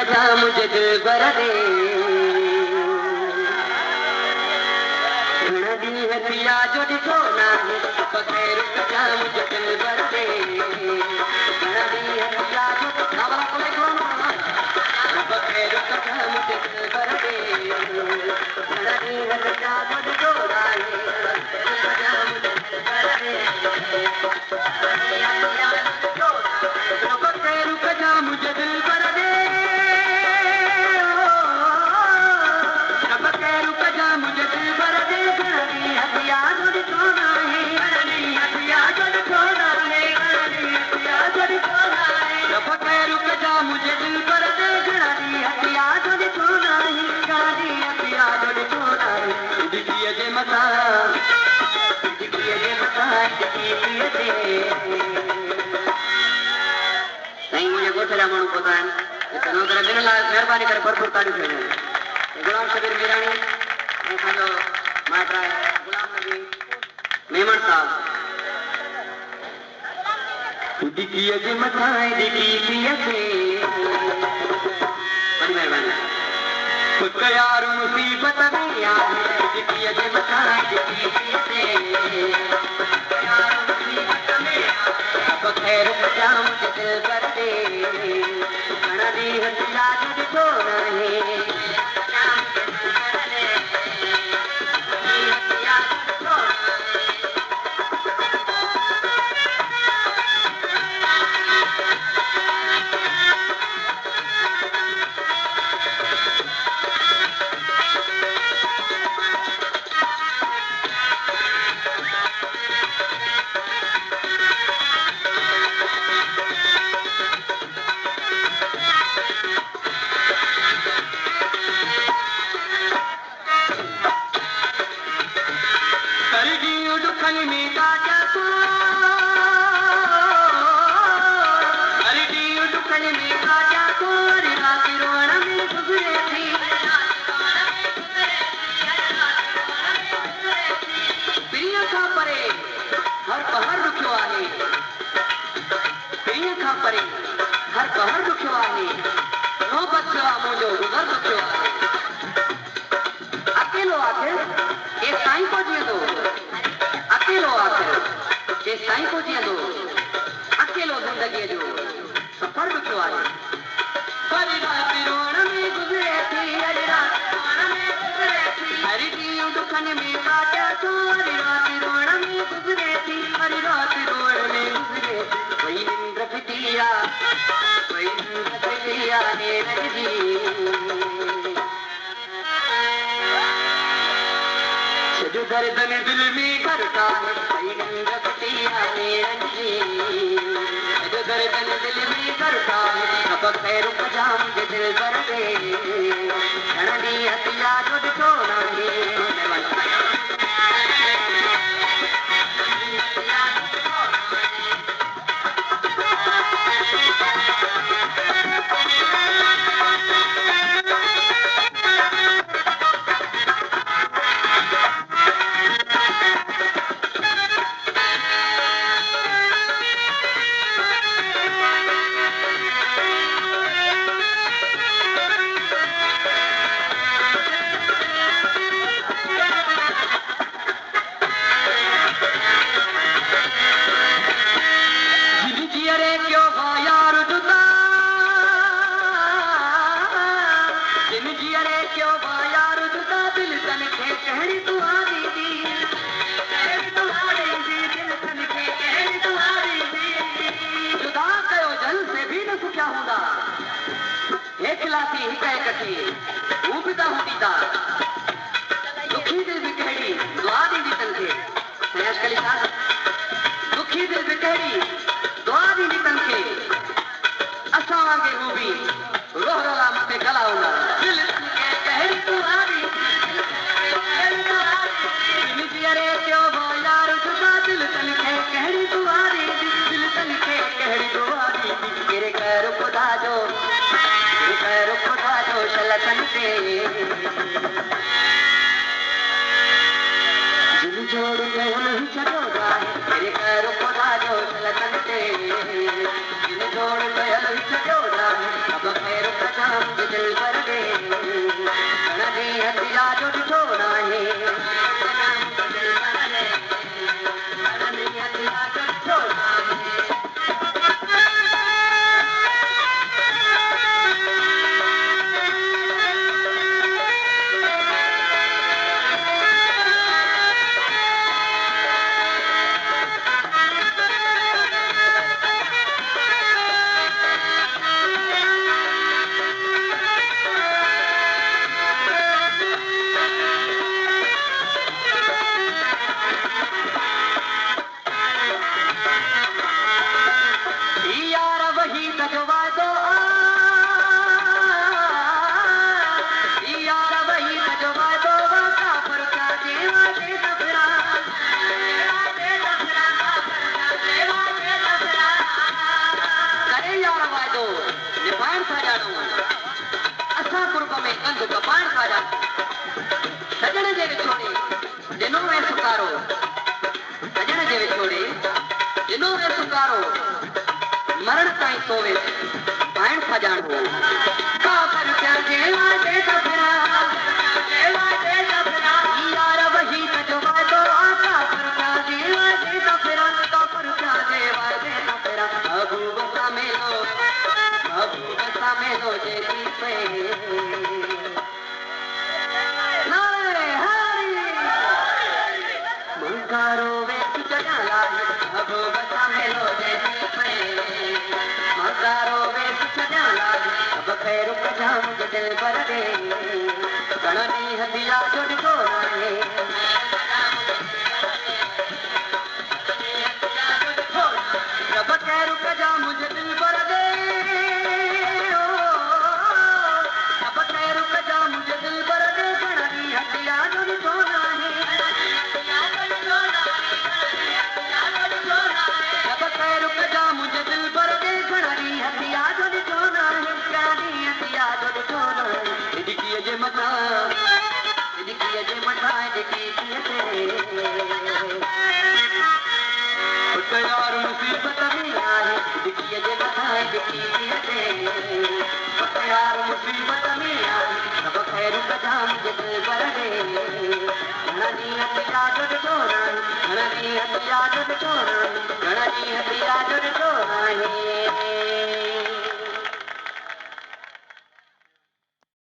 कजा मुझे दिल भर दे घणा ॾींहं पिया जो ॾिठो नाहे बग़ैर कजा मुझे दिल भर दे घणा ॾींहं पिया जो बग़ैर कजा मुझे दिल भर दे घणा ॾींहं पिया जो ॾिठो नाहे कजा मुझे दिल भर दे बग़ैर कजा मुझे दिल भर दे बग़ैर कजा मुझे दिल भर दे घणा ॾींहं पिया जो ॾिठो नाहे घणा ॾींहं पिया जो ॾिठो नाहे घणा ॾींहं पिया जो ॾिठो नाहे बग़ैर कजा मुझे दिल भर दे घणा ॾींहं पिया जो ॾिठो नाहे घणा ॾींहं पिया जो ॾिठो नाहे ॾिठीअ जे मथां ॾिठीअ जे मथां ॾिठी पीअ ते साईं मुंहिंजे ॻोठ जा माण्हू पहुता आहिनि घणो करे ॿिनि लाइ महिरबानी करे भरपूर तारीफ़ कयूं गुलाम शबीर मीराणी ऐं असांजो माइट आहे गुलाम नबी मेमन साहब ॾिठीअ जे मथां ॾिठी पीअ ते वॾी महिरबानी पुट यार मुसीबत में आहे ॾिठीअ जे मथां ॾिठी पीअ ते बग़ैर कजा मुझे दिल भर दे घणा ॾींहं पिया जो ॾिठो नाहे अकेलो ज़िंदगीअ जो सफ़र ॾुखियो आहे हरी राति रोअण में गुज़रे थी हरी राति रोअण में गुज़रे थी हरी ॾींहुं ॾुखनि में काटिया थो हरी राति रोअण में गुज़रे थी हरी राति रोअण में गुज़रे थी कोई निंड फिटी आहे कोई निंड फिटी आहे जी सॼो दर्दन दिल में भरता है कोई निंड फिटी आहे जी सॼो दर्दन दिल में भरता है बग़ैर कजा मुझे दिल भर दे घणा ॾींहं पिया जो ॾिठो नाहे दुखी दिल भी कहिड़ी दुआ ॾींदी तनखे दुखी दिल भी कहिड़ी दुआ ॾींदी तनखे असां वांगुरु हू बि रोह रोला मथे गला हूंदा दिल तनखे कहिड़ी दुआ ॾींदी अरे क्यों हो यार जुदा दिल तनखे कहिड़ी दुआ ॾींदी दिल तनखे कहिड़ी दुआ ॾींदी तेरे घर खुदा जो शलतन ते दिल जोड़ कयो नहीं छॾो तेरे घर खुदा जो शलतन ते दिल जोड़ कयो नहीं छॾो बग़ैर कजा दिल पर दे घणनि हथिया जो ॾिठो नाहे दिल पर दे घणनि हथिया जो ॾिठो नाहे सजण जे विछोड़े ॾिनो वे सुकारो सजण जे विछोड़े ॾिनो वे सुकारो मरण ताईं सोवे पाइण सजाणो काफ़र चइजे वादे सफरा यार वही जो वादो काफ़र चइजे वादे सफरा काफ़र चइजे वादे सफरा महबूब सामेलो जेती पे मकारो वे चढ़ा लाए महबूब सामेलो जेती पे मकारो वे चढ़ा लाए अब खैर कजाम दिल पर दे घणनि हथिया जो ॾिठो नाहे रब खैर कजाम दिल पर दे रब खैर कजाम दिल पर दे घणनि हथिया जो ॾिठो नाहे रब खैर कजाम दिल पर दे घणनि हथिया जो ॾिठो नाहे घणनि हथिया जो ॾिठो नाहे इडकीअ जे मथां यार मुसीबत में आहे इडकीअ जे मथां यार मुसीबत में आहे रब खैर कजाम दिल पर दे घणनि हथिया जो ॾिठो नाहे घणनि हथिया जो ॾिठो नाहे घणनि हथिया जो ॾिठो नाहे